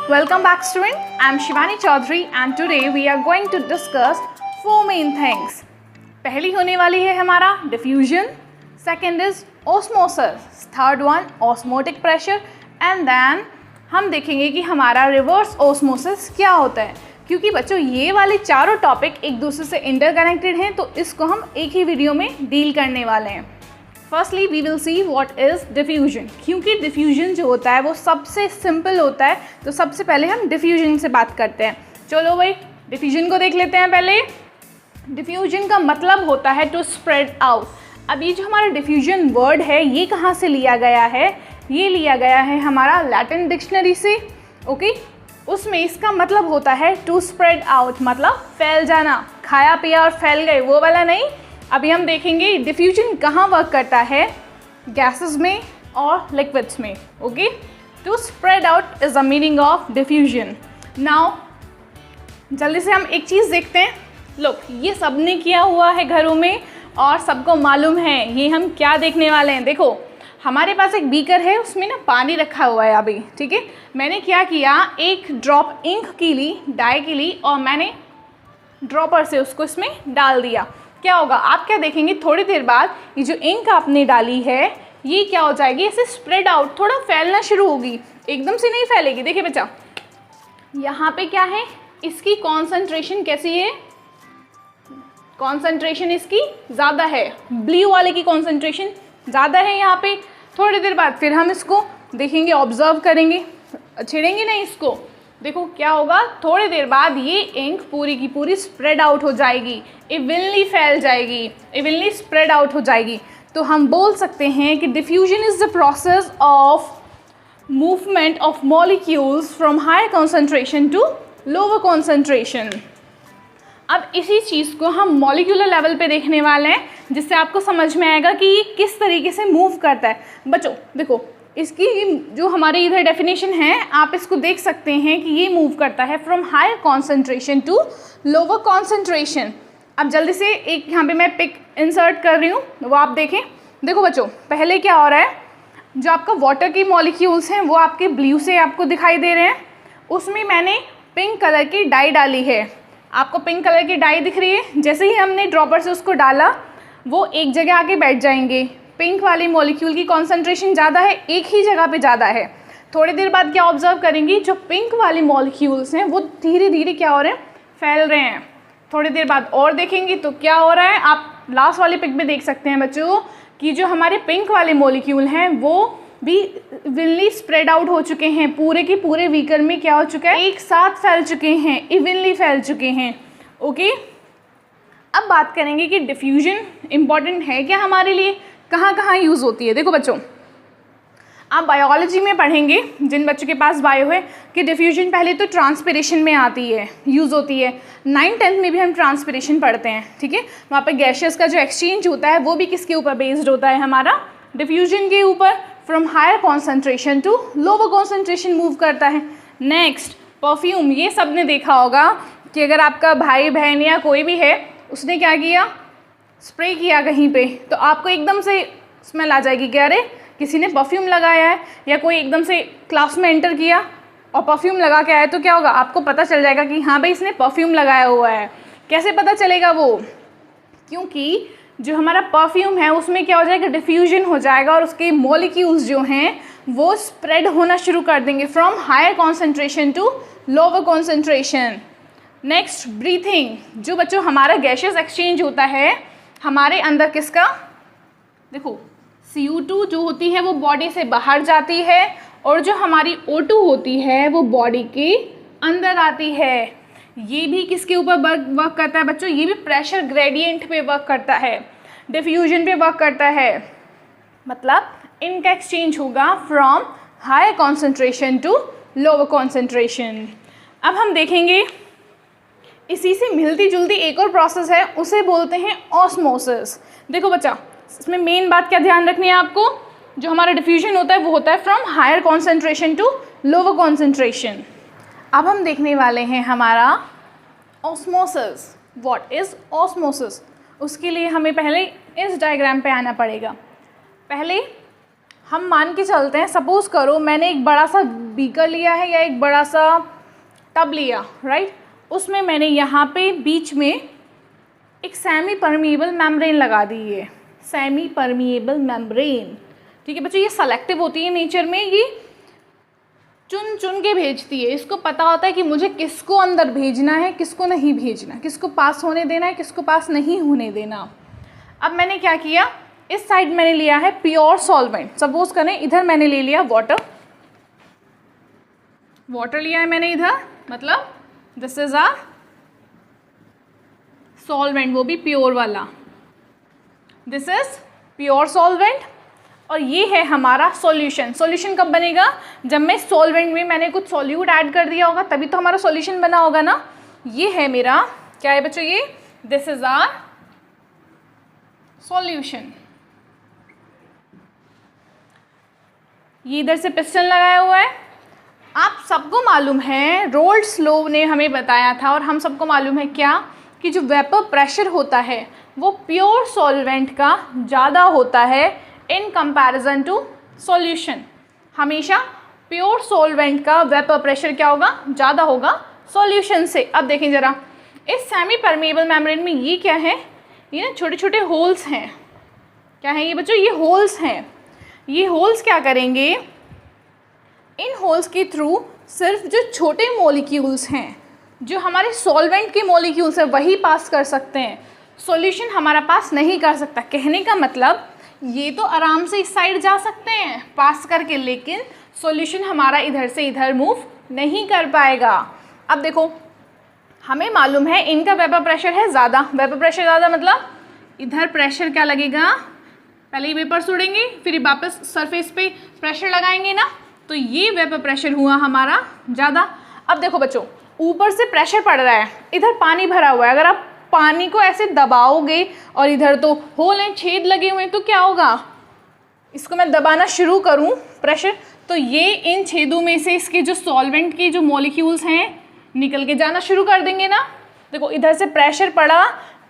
Welcome back student, I am Shivani Chaudhary and today we are going to discuss four main things. पहली होने वाली है हमारा diffusion, second is osmosis, third one osmotic pressure and then हम देखेंगे कि हमारा reverse osmosis क्या होता है. क्योंकि बच्चों ये वाले चारों टॉपिक एक दूसरे से इंटरकनेक्टेड हैं तो इसको हम एक ही वीडियो में डील करने वाले हैं. Firstly we will see what is diffusion. क्योंकि डिफ्यूजन जो होता है वो सबसे सिंपल होता है तो सबसे पहले हम डिफ्यूजन से बात करते हैं. चलो भाई डिफ्यूजन को देख लेते हैं. पहले डिफ्यूजन का मतलब होता है टू स्प्रेड आउट. अब ये जो हमारा डिफ्यूजन वर्ड है ये कहाँ से लिया गया है? ये लिया गया है हमारा लैटिन डिक्शनरी से. ओके उसमें इसका मतलब होता है टू स्प्रेड आउट, मतलब फैल जाना, खाया पिया और फैल गए वो वाला नहीं. अभी हम देखेंगे डिफ्यूजन कहाँ वर्क करता है, गैसेस में और लिक्विड्स में. Okay to spread out is the meaning of diffusion. Now जल्दी से हम एक चीज़ देखते हैं. लोग ये सब ने किया हुआ है घरों में और सबको मालूम है. ये हम क्या देखने वाले हैं, देखो हमारे पास एक बीकर है उसमें ना पानी रखा हुआ है अभी. ठीक है मैंने क्या किया, एक ड्रॉप इंक की ली, डाई की ली और मैंने ड्रॉपर से उसको इसमें डाल दिया. क्या होगा आप क्या देखेंगे, थोड़ी देर बाद ये जो इंक आपने डाली है ये क्या हो जाएगी, ऐसे स्प्रेड आउट, थोड़ा फैलना शुरू होगी. एकदम से नहीं फैलेगी. देखिए बच्चा यहाँ पे क्या है, इसकी कॉन्सेंट्रेशन कैसी है, कॉन्सेंट्रेशन इसकी ज़्यादा है, ब्लू वाले की कॉन्सेंट्रेशन ज़्यादा है यहाँ पे. थोड़ी देर बाद फिर हम इसको देखेंगे, ऑब्जर्व करेंगे, छेड़ेंगे नहीं इसको. देखो क्या होगा, थोड़ी देर बाद ये इंक पूरी की पूरी स्प्रेड आउट हो जाएगी, इवनली फैल जाएगी, इवनली स्प्रेड आउट हो जाएगी. तो हम बोल सकते हैं कि diffusion is the process of movement of molecules from higher concentration to lower concentration. अब इसी चीज़ को हम मॉलिक्यूलर लेवल पे देखने वाले हैं जिससे आपको समझ में आएगा कि ये किस तरीके से मूव करता है. बच्चों देखो इसकी जो हमारे इधर डेफिनेशन है आप इसको देख सकते हैं कि ये मूव करता है from higher concentration to lower concentration. अब जल्दी से एक यहाँ पे मैं पिक इंसर्ट कर रही हूँ वो आप देखें. देखो बच्चों पहले क्या हो रहा है, जो आपका वाटर की मॉलिक्यूल्स हैं वो आपके ब्लू से आपको दिखाई दे रहे हैं. उसमें मैंने पिंक कलर की डाई डाली है. आपको पिंक कलर की डाई दिख रही है. जैसे ही हमने ड्रॉपर से उसको डाला वो एक जगह आके बैठ जाएंगे. पिंक वाली मॉलिक्यूल की कॉन्सेंट्रेशन ज़्यादा है, एक ही जगह पे ज़्यादा है. थोड़ी देर बाद क्या ऑब्जर्व करेंगी, जो पिंक वाली मॉलिक्यूल्स हैं वो धीरे धीरे क्या हो रहे हैं, फैल रहे हैं. थोड़ी देर बाद और देखेंगी तो क्या हो रहा है, आप लास्ट वाली पिक में देख सकते हैं बच्चों कि जो हमारे पिंक वाले मॉलिक्यूल हैं वो भी इवनली स्प्रेड आउट हो चुके हैं, पूरे के पूरे बीकर में क्या हो चुका है, एक साथ फैल चुके हैं, इवनली फैल चुके हैं. ओके अब बात करेंगे कि डिफ्यूजन इम्पॉर्टेंट है क्या हमारे लिए, कहाँ कहाँ यूज़ होती है. देखो बच्चों आप बायोलॉजी में पढ़ेंगे, जिन बच्चों के पास बायो है, कि डिफ्यूजन पहले तो ट्रांसपिरेशन में आती है, यूज़ होती है. 9th-10th में भी हम ट्रांसपिरेशन पढ़ते हैं. ठीक है वहाँ पे गैसेस का जो एक्सचेंज होता है वो भी किसके ऊपर बेस्ड होता है, हमारा डिफ्यूजन के ऊपर. From higher concentration to lower concentration move करता है. नेक्स्ट परफ्यूम, ये सब ने देखा होगा कि अगर आपका भाई बहन या कोई भी है उसने क्या किया, स्प्रे किया कहीं पे तो आपको एकदम से स्मेल आ जाएगी कि अरे किसी ने परफ्यूम लगाया है. या कोई एकदम से क्लास में एंटर किया और परफ्यूम लगा के आया तो क्या होगा, आपको पता चल जाएगा कि हाँ भाई इसने परफ्यूम लगाया हुआ है. कैसे पता चलेगा वो, क्योंकि जो हमारा परफ्यूम है उसमें क्या हो जाएगा, डिफ्यूजन हो जाएगा और उसके मॉलिक्यूल्स जो हैं वो स्प्रेड होना शुरू कर देंगे from higher concentration to lower concentration. Next breathing, जो बच्चों हमारा गैसेस एक्सचेंज होता है हमारे अंदर किसका, देखो CO2 जो होती है वो बॉडी से बाहर जाती है और जो हमारी O2 होती है वो बॉडी के अंदर आती है. ये भी किसके ऊपर वर्क करता है बच्चों, ये भी प्रेशर ग्रेडियंट पे वर्क करता है, डिफ्यूजन पे वर्क करता है. मतलब इनका एक्सचेंज होगा from higher concentration to lower concentration. अब हम देखेंगे इसी से मिलती जुलती एक और प्रोसेस है, उसे बोलते हैं ऑस्मोसिस. देखो बच्चा इसमें मेन बात क्या ध्यान रखनी है आपको, जो हमारा डिफ्यूजन होता है वो होता है from higher concentration to lower concentration. अब हम देखने वाले हैं हमारा ऑस्मोसिस. व्हाट इज़ ऑस्मोसिस, उसके लिए हमें पहले इस डायग्राम पे आना पड़ेगा. पहले हम मान के चलते हैं, सपोज़ करो मैंने एक बड़ा सा बीकर लिया है या एक बड़ा सा टब लिया, राइट। उसमें मैंने यहाँ पे बीच में एक सेमी परमिएबल मेम्ब्रेन लगा दी है, सेमी परमिएबल मेम्ब्रेन। ठीक है बच्चों, ये सेलेक्टिव होती है नेचर में, ये चुन चुन के भेजती है। इसको पता होता है कि मुझे किसको अंदर भेजना है, किसको नहीं भेजना, किसको पास होने देना है, किसको पास नहीं होने देना। अब मैंने क्या किया, इस साइड मैंने लिया है प्योर सॉल्वेंट। सपोज करें इधर मैंने ले लिया वाटर, वाटर लिया है मैंने इधर, मतलब दिस इज अ सॉल्वेंट, वो भी प्योर वाला। दिस इज प्योर सॉल्वेंट और ये है हमारा सॉल्यूशन। सॉल्यूशन कब बनेगा, जब मैं सॉल्वेंट में मैंने कुछ सॉल्यूट ऐड कर दिया होगा, तभी तो हमारा सॉल्यूशन बना होगा ना। ये है मेरा, क्या है बच्चों, ये दिस इज आवर सॉल्यूशन। ये इधर से पिस्टन लगाया हुआ है। आप सबको मालूम है, रोल्ड्स लॉ ने हमें बताया था और हम सबको मालूम है क्या, कि जो वेपर प्रेशर होता है वो प्योर सॉल्वेंट का ज़्यादा होता है इन कंपैरिजन टू सॉल्यूशन। हमेशा प्योर सॉल्वेंट का वेपर प्रेशर क्या होगा, ज़्यादा होगा सॉल्यूशन से। अब देखें ज़रा, इस सेमी परमेबल मेम्ब्रेन में ये क्या है, ये ना छोटे छोटे होल्स हैं। क्या है ये बच्चों, ये होल्स हैं। ये होल्स क्या करेंगे, इन होल्स के थ्रू सिर्फ जो छोटे मॉलिक्यूल्स हैं, जो हमारे सॉल्वेंट के मॉलिक्यूल्स हैं, वही पास कर सकते हैं। सॉल्यूशन हमारा पास नहीं कर सकता। कहने का मतलब ये तो आराम से इस साइड जा सकते हैं पास करके, लेकिन सॉल्यूशन हमारा इधर से इधर मूव नहीं कर पाएगा। अब देखो, हमें मालूम है इनका वेपर प्रेशर है ज़्यादा। वेपर प्रेशर ज़्यादा मतलब इधर प्रेशर क्या लगेगा, पहले ही वेपर्स उड़ेंगे, फिर वापस सरफेस पे प्रेशर लगाएंगे ना, तो ये वेपर प्रेशर हुआ हमारा ज़्यादा। अब देखो बच्चों, ऊपर से प्रेशर पड़ रहा है, इधर पानी भरा हुआ है। अगर आप पानी को ऐसे दबाओगे और इधर तो होल हैं, छेद लगे हुए हैं, तो क्या होगा, इसको मैं दबाना शुरू करूं प्रेशर, तो ये इन छेदों में से इसके जो सॉल्वेंट के जो मॉलिक्यूल्स हैं निकल के जाना शुरू कर देंगे ना। देखो इधर से प्रेशर पड़ा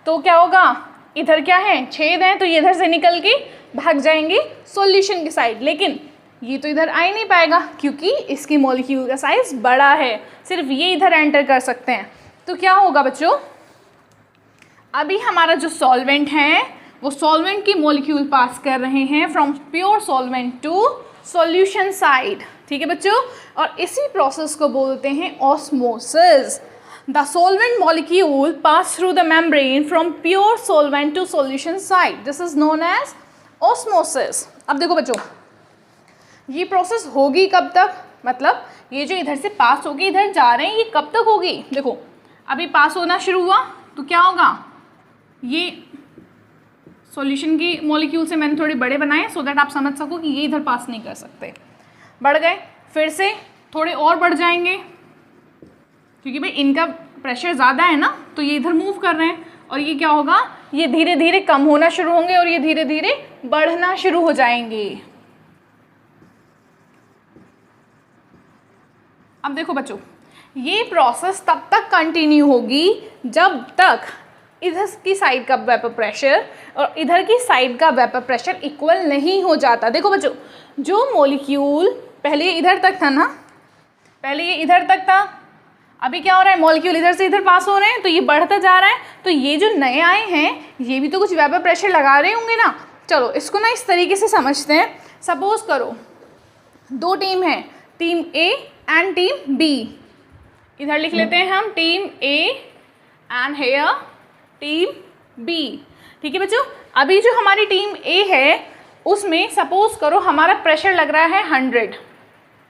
तो क्या होगा, इधर क्या है, छेद हैं, तो ये इधर से निकल के भाग जाएंगे सॉल्यूशन की साइड। लेकिन ये तो इधर आ ही नहीं पाएगा क्योंकि इसकी मॉलिक्यूल का साइज बड़ा है, सिर्फ ये इधर एंटर कर सकते हैं। तो क्या होगा बच्चों, अभी हमारा जो सॉल्वेंट है वो सॉल्वेंट की मॉलिक्यूल पास कर रहे हैं from pure solvent to solution side. ठीक है बच्चों, और इसी प्रोसेस को बोलते हैं osmosis. The solvent molecule pass through the membrane from pure solvent to solution side, this is known as osmosis. अब देखो बच्चों, ये प्रोसेस होगी कब तक, मतलब ये जो इधर से पास होगी इधर जा रहे हैं, ये कब तक होगी। देखो अभी पास होना शुरू हुआ तो क्या होगा, ये सॉल्यूशन की मॉलिक्यूल से मैंने थोड़े बड़े बनाए सो दैट आप समझ सको कि ये इधर पास नहीं कर सकते। बढ़ गए, फिर से थोड़े और बढ़ जाएंगे क्योंकि भाई इनका प्रेशर ज़्यादा है ना, तो ये इधर मूव कर रहे हैं और ये क्या होगा, ये धीरे धीरे कम होना शुरू होंगे और ये धीरे धीरे बढ़ना शुरू हो जाएंगे। अब देखो बच्चों, ये प्रोसेस तब तक कंटिन्यू होगी जब तक इधर की साइड का वेपर प्रेशर और इधर की साइड का वेपर प्रेशर इक्वल नहीं हो जाता। देखो बच्चों, जो मॉलिक्यूल पहले इधर तक था ना, पहले ये इधर तक था, अभी क्या हो रहा है, मॉलिक्यूल इधर से इधर पास हो रहे हैं, तो ये बढ़ता जा रहा है। तो ये जो नए आए हैं ये भी तो कुछ वेपर प्रेशर लगा रहे होंगे ना। चलो इसको ना इस तरीके से समझते हैं। सपोज करो दो टीम है, team A and team B. इधर लिख लेते हैं हम team A and here team B. ठीक है बच्चों, अभी जो हमारी टीम ए है उसमें सपोज करो हमारा प्रेशर लग रहा है 100।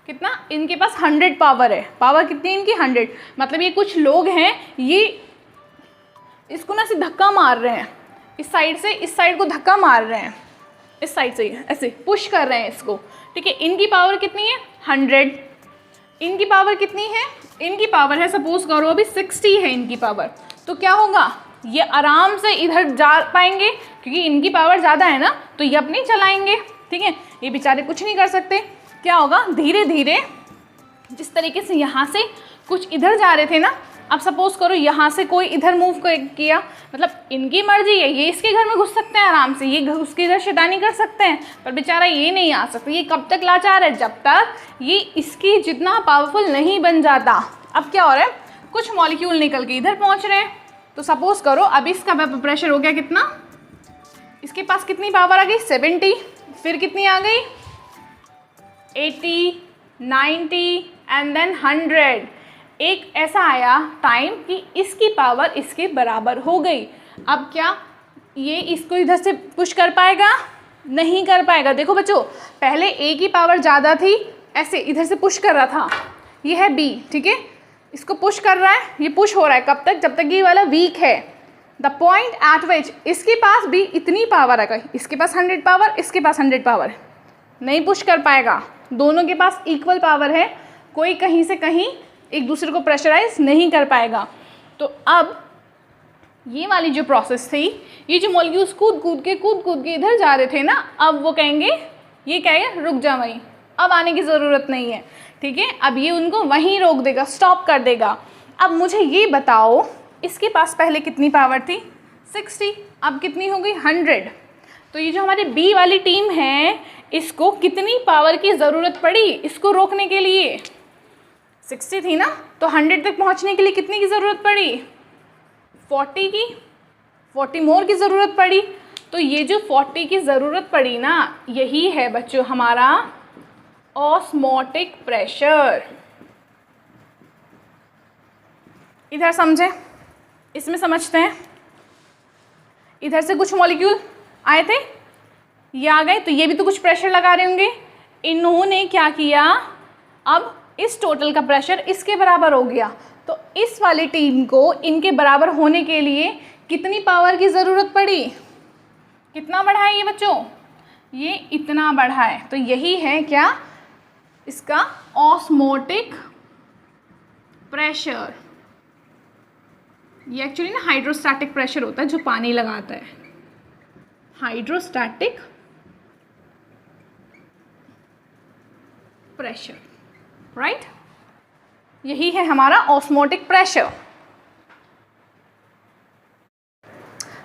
कितना, इनके पास 100 पावर है। पावर कितनी इनकी, 100। मतलब ये कुछ लोग हैं, ये इसको ना ऐसे धक्का मार रहे हैं, इस साइड से इस साइड को धक्का मार रहे हैं, इस साइड से ऐसे पुश कर रहे हैं इसको। ठीक है, इनकी पावर कितनी है, 100। इनकी पावर कितनी है, इनकी पावर है सपोज करो अभी 60 है इनकी पावर। तो क्या होगा, ये आराम से इधर जा पाएंगे क्योंकि इनकी पावर ज़्यादा है ना, तो ये अपनी चलाएंगे। ठीक है, ये बेचारे कुछ नहीं कर सकते। क्या होगा, धीरे धीरे जिस तरीके से यहाँ से कुछ इधर जा रहे थे ना, अब सपोज करो यहाँ से कोई इधर मूव किया, मतलब इनकी मर्जी है, ये इसके घर में घुस सकते हैं आराम से, ये उसके इधर शैतानी कर सकते हैं, पर बेचारा ये नहीं आ सकता। ये कब तक लाचार है? जब तक ये इसकी जितना पावरफुल नहीं बन जाता। अब क्या हो रहा है, कुछ मॉलिक्यूल निकल के इधर पहुँच रहे हैं, तो सपोज करो अब इसका प्रेशर हो गया कितना, इसके पास कितनी पावर आ गई 70, फिर कितनी आ गई 80, 90 एंड देन 100। एक ऐसा आया टाइम कि इसकी पावर इसके बराबर हो गई। अब क्या ये इसको इधर से पुश कर पाएगा? नहीं कर पाएगा। देखो बच्चों, पहले ए की पावर ज़्यादा थी, ऐसे इधर से पुश कर रहा था, ये है बी, ठीक है, इसको पुश कर रहा है, ये पुश हो रहा है कब तक? जब तक ये वाला वीक है। द पॉइंट एट विच इसके पास भी इतनी पावर है, इसके पास 100 पावर, इसके पास 100 पावर, नहीं पुश कर पाएगा। दोनों के पास इक्वल पावर है, कोई कहीं से कहीं एक दूसरे को प्रेशराइज नहीं कर पाएगा। तो अब ये वाली जो प्रोसेस थी, ये जो मॉलिक्यूल्स कूद कूद के इधर जा रहे थे ना, अब वो कहेंगे, ये कहेगा रुक जा वहीं, अब आने की ज़रूरत नहीं है, ठीक है। अब ये उनको वहीं रोक देगा, स्टॉप कर देगा। अब मुझे ये बताओ, इसके पास पहले कितनी पावर थी 60, अब कितनी हो गई 100। तो ये जो हमारी बी वाली टीम है, इसको कितनी पावर की ज़रूरत पड़ी इसको रोकने के लिए? 60 थी ना, तो 100 तक पहुंचने के लिए कितनी की ज़रूरत पड़ी? 40 की, 40 मोर की ज़रूरत पड़ी। तो ये जो 40 की ज़रूरत पड़ी ना, यही है बच्चों हमारा ऑस्मोटिक प्रेशर। इधर समझे, इसमें समझते हैं। इधर से कुछ मॉलिक्यूल आए थे, ये आ गए, तो ये भी तो कुछ प्रेशर लगा रहे होंगे। इन्होंने क्या किया, अब इस टोटल का प्रेशर इसके बराबर हो गया। तो इस वाली टीम को इनके बराबर होने के लिए कितनी पावर की ज़रूरत पड़ी? कितना बढ़ा है ये बच्चों? ये इतना बढ़ा है। तो यही है क्या, इसका ऑस्मोटिक प्रेशर। ये एक्चुअली ना हाइड्रोस्टैटिक प्रेशर होता है जो पानी लगाता है, हाइड्रोस्टैटिक प्रेशर, राइट। यही है हमारा ऑस्मोटिक प्रेशर।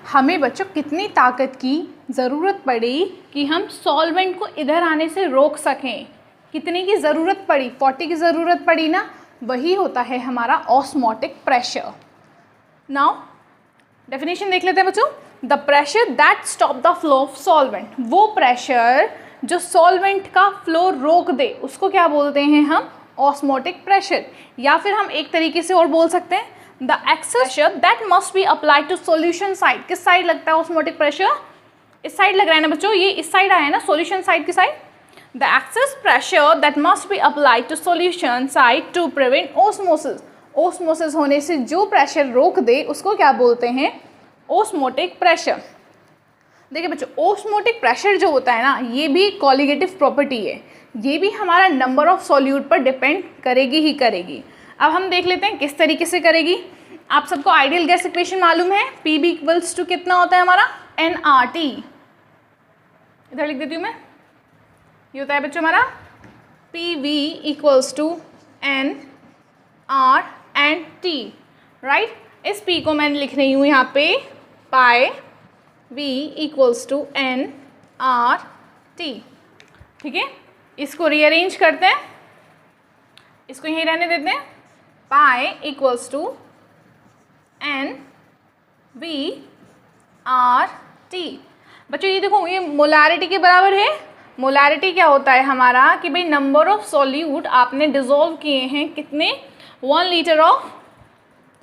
हमें बच्चों कितनी ताकत की ज़रूरत पड़ी कि हम सॉल्वेंट को इधर आने से रोक सकें? कितने की ज़रूरत पड़ी? 40 की ज़रूरत पड़ी ना, वही होता है हमारा ऑस्मोटिक प्रेशर। नाउ डेफिनेशन देख लेते हैं बच्चों। The pressure that stop the flow of solvent, वो प्रेशर जो सॉल्वेंट का फ्लो रोक दे, उसको क्या बोलते हैं हम? Osmotic pressure. या फिर हम एक तरीके से और बोल सकते हैं, the excess pressure that must be applied to solution side. किस साइड लगता है ऑस्मोटिक प्रेशर? इस साइड लग रहा है ना बच्चों, ये इस साइड आया है ना, सॉल्यूशन साइड की side. The excess pressure that must be applied to solution side to prevent osmosis. Osmosis होने से जो प्रेशर रोक दे उसको क्या बोलते हैं? Osmotic pressure. देखिए बच्चों, ऑस्मोटिक प्रेशर जो होता है ना, ये भी कॉलिगेटिव प्रॉपर्टी है, ये भी हमारा नंबर ऑफ सॉल्यूट पर डिपेंड करेगी ही करेगी। अब हम देख लेते हैं किस तरीके से करेगी। आप सबको आइडियल गैस इक्वेशन मालूम है, PB इक्वल्स टू कितना होता है हमारा? nRT। इधर लिख देती हूँ मैं, ये होता है बच्चों हमारा PV equals to nR and T, right. इस P को मैं लिख रही हूँ यहाँ पे pi V equals to nRT, ठीक है। इसको रीअरेंज करते हैं, इसको यहीं रहने देते हैं, पाई इक्वल्स टू NVRT। बच्चों ये देखो, ये मोलारिटी के बराबर है। मोलारिटी क्या होता है हमारा कि भाई नंबर ऑफ सॉल्यूट आपने डिसॉल्व किए हैं कितने, 1 लीटर ऑफ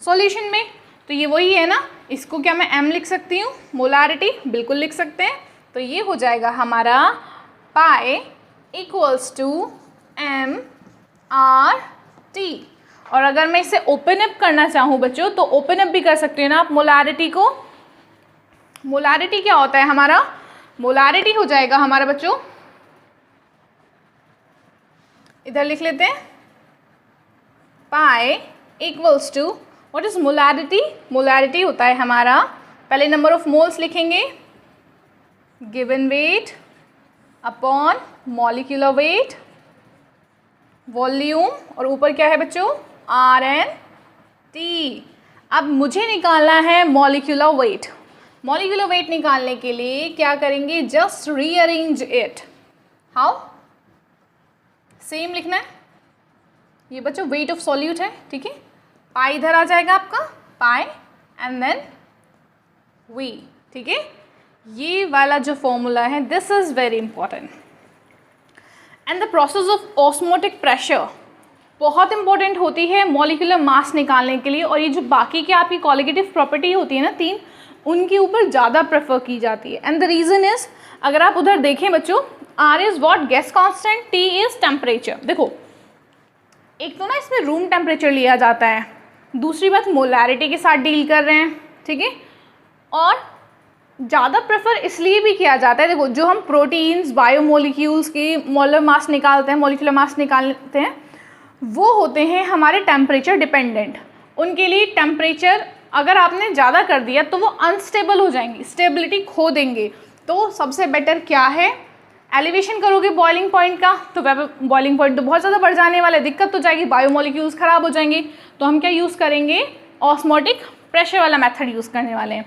सॉल्यूशन में। तो ये वही है ना, इसको क्या मैं m लिख सकती हूँ? मोलारिटी बिल्कुल लिख सकते हैं। तो ये हो जाएगा हमारा पाई इक्वल्स टू mRT। और अगर मैं इसे ओपन अप करना चाहूँ बच्चों, तो ओपन अप भी कर सकते हो ना आप मोलारिटी को। मोलारिटी क्या होता है हमारा? मोलारिटी हो जाएगा हमारा बच्चों, इधर लिख लेते हैं, pi equals to what is molarity? Molarity होता है हमारा, पहले नंबर ऑफ मोल्स लिखेंगे, given weight upon molecular weight, volume, और ऊपर क्या है बच्चों? Rn T। अब मुझे निकालना है मॉलिक्यूलर वेट। मॉलिक्यूलर वेट निकालने के लिए क्या करेंगे, just rearrange it. How, same लिखना है। ये बच्चों वेट ऑफ सॉल्यूट है, ठीक है। पाई इधर आ जाएगा आपका, पाई एंड देन वी, ठीक है। ये वाला जो फॉर्मूला है, this is very important. And the process of osmotic pressure बहुत इंपॉर्टेंट होती है मॉलिक्यूलर मास निकालने के लिए। और ये जो बाकी की आपकी कॉलिगेटिव प्रॉपर्टी होती है ना 3, उनके ऊपर ज़्यादा प्रेफर की जाती है। एंड द रीज़न इज, अगर आप उधर देखें बच्चों, R is what, gas constant, T is temperature. देखो एक तो ना इसमें रूम टेम्परेचर लिया जाता है, दूसरी बात मोलैरिटी के साथ डील कर रहे हैं, ठीक है। और ज़्यादा प्रेफर इसलिए भी किया जाता है, देखो जो हम प्रोटीन्स बायोमोलिक्यूल्स की मोलर मास निकालते हैं, मॉलिक्यूलर मास निकालते हैं, वो होते हैं हमारे टेम्परेचर डिपेंडेंट। उनके लिए टेम्परेचर अगर आपने ज़्यादा कर दिया तो वो अनस्टेबल हो जाएंगे, स्टेबिलिटी खो देंगे। तो सबसे बेटर क्या है, एलिवेशन करोगे बॉइलिंग पॉइंट का, तो बॉइलिंग पॉइंट तो बहुत ज़्यादा बढ़ जाने वाला है, दिक्कत तो जाएगी, बायोमोलिक्यूल्स ख़राब हो जाएंगे। तो हम क्या यूज़ करेंगे, ऑस्मोटिक प्रेशर वाला मेथड यूज़ करने वाले हैं।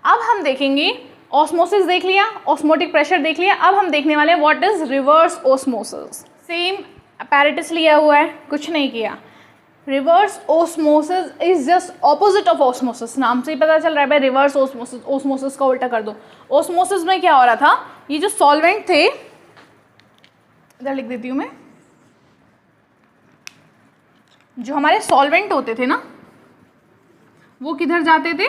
अब हम देखेंगे, ऑस्मोसिस देख लिया, ऑस्मोटिक प्रेशर देख लिया, अब हम देखने वाले हैं what is reverse osmosis. Same apparatus लिया हुआ है, कुछ नहीं किया। Reverse osmosis is just opposite of osmosis, नाम से ही पता चल रहा है भाई, रिवर्स ऑस्मोसिस, ऑस्मोसिस का उल्टा कर दो। ऑस्मोसिस में क्या हो रहा था, ये जो सॉल्वेंट थे, इधर लिख देती हूँ मैं, जो हमारे सॉल्वेंट होते थे ना, वो किधर जाते थे,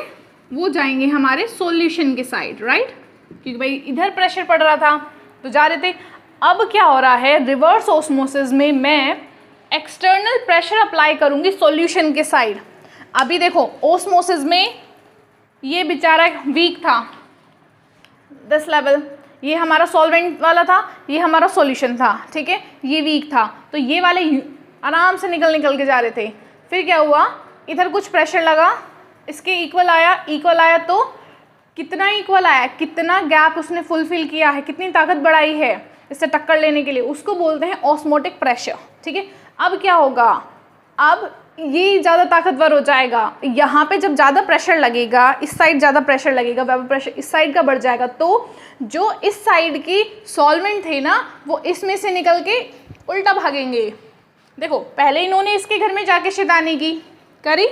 वो जाएंगे हमारे सॉल्यूशन के साइड, राइट, क्योंकि भाई इधर प्रेशर पड़ रहा था तो जा रहे थे। अब क्या हो रहा है, रिवर्स ऑस्मोसिस में मैं एक्सटर्नल प्रेशर अप्लाई करूंगी सॉल्यूशन के साइड। अभी देखो ऑस्मोसिस में ये बेचारा वीक था, दिस लेवल, ये हमारा सॉल्वेंट वाला था, ये हमारा सॉल्यूशन था, ठीक है, ये वीक था, तो ये वाले आराम से निकल के जा रहे थे। फिर क्या हुआ, इधर कुछ प्रेशर लगा, इसके इक्वल आया तो कितना इक्वल आया, कितना गैप उसने फुलफिल किया है, कितनी ताकत बढ़ाई है इससे टक्कर लेने के लिए, उसको बोलते हैं ऑस्मोटिक प्रेशर, ठीक है। अब क्या होगा, अब ये ज़्यादा ताकतवर हो जाएगा, यहाँ पे जब ज़्यादा प्रेशर लगेगा, इस साइड ज़्यादा प्रेशर लगेगा, वेपर प्रेशर इस साइड का बढ़ जाएगा, तो जो इस साइड की सॉल्वेंट थे ना, वो इसमें से निकल के उल्टा भागेंगे। देखो पहले इन्होंने इसके घर में जाके शैतानी करी,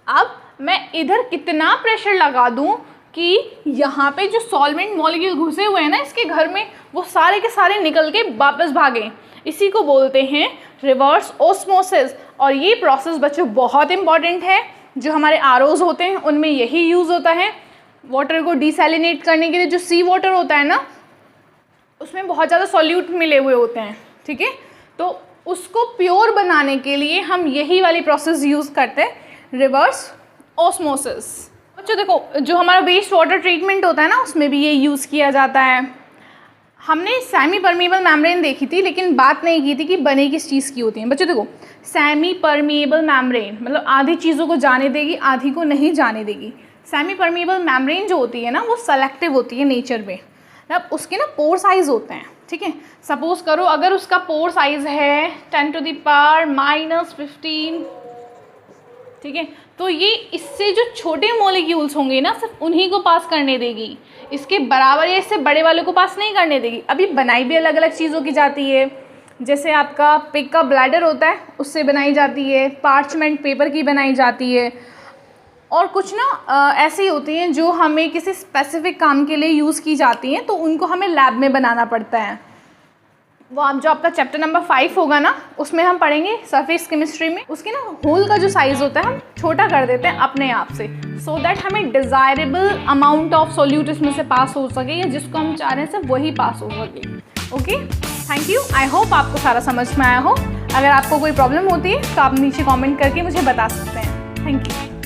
अब मैं इधर कितना प्रेशर लगा दूं कि यहाँ पे जो सॉल्वेंट मॉलिक्यूल घुसे हुए हैं ना इसके घर में, वो सारे के सारे निकल के वापस भागें। इसी को बोलते हैं रिवर्स ऑस्मोसिस। और ये प्रोसेस बच्चों बहुत इंपॉर्टेंट है, जो हमारे आरओज होते हैं उनमें यही यूज़ होता है। वाटर को डिसैलिनेट करने के लिए जो सी वाटर होता है ना, उसमें बहुत ज़्यादा सॉल्यूट मिले हुए होते हैं, ठीक है, तो उसको प्योर बनाने के लिए हम यही वाली प्रोसेस यूज़ करते हैं, रिवर्स ऑस्मोसिस। बच्चों देखो जो हमारा वेस्ट वाटर ट्रीटमेंट होता है ना, उसमें भी ये यूज़ किया जाता है। हमने सेमी परमिएबल मेम्ब्रेन देखी थी, लेकिन बात नहीं की थी कि बने किस चीज़ की होती है। बच्चों देखो सेमी परमिएबल मेम्ब्रेन मतलब आधी चीज़ों को जाने देगी, आधी को नहीं जाने देगी। सेमी परमिएबल मेम्ब्रेन जो होती है ना, वो सेलेक्टिव होती है नेचर में, मतलब उसके ना पोर साइज़ होते हैं, ठीक है। सपोज करो अगर उसका पोर साइज़ है 10⁻⁻15, ठीक है, तो ये इससे जो छोटे मॉलिक्यूल्स होंगे ना, सिर्फ उन्हीं को पास करने देगी, इसके बराबर या इससे बड़े वाले को पास नहीं करने देगी। अभी बनाई भी अलग अलग चीज़ों की जाती है, जैसे आपका पिग का ब्लैडर होता है उससे बनाई जाती है, पार्चमेंट पेपर की बनाई जाती है, और कुछ ना ऐसी होती हैं जो हमें किसी स्पेसिफिक काम के लिए यूज़ की जाती हैं, तो उनको हमें लैब में बनाना पड़ता है। वो आप जो आपका चैप्टर नंबर 5 होगा ना, उसमें हम पढ़ेंगे सरफेस केमिस्ट्री में। उसके ना होल का जो साइज़ होता है हम छोटा कर देते हैं अपने आप से, सो दैट हमें डिज़ायरेबल अमाउंट ऑफ सोल्यूट इसमें से पास हो सके, या जिसको हम चाह रहे हैं सिर्फ वही पास हो सके। Okay, thank you. I hope आपको सारा समझ में आया हो। अगर आपको कोई प्रॉब्लम होती है तो आप नीचे कॉमेंट करके मुझे बता सकते हैं। Thank you.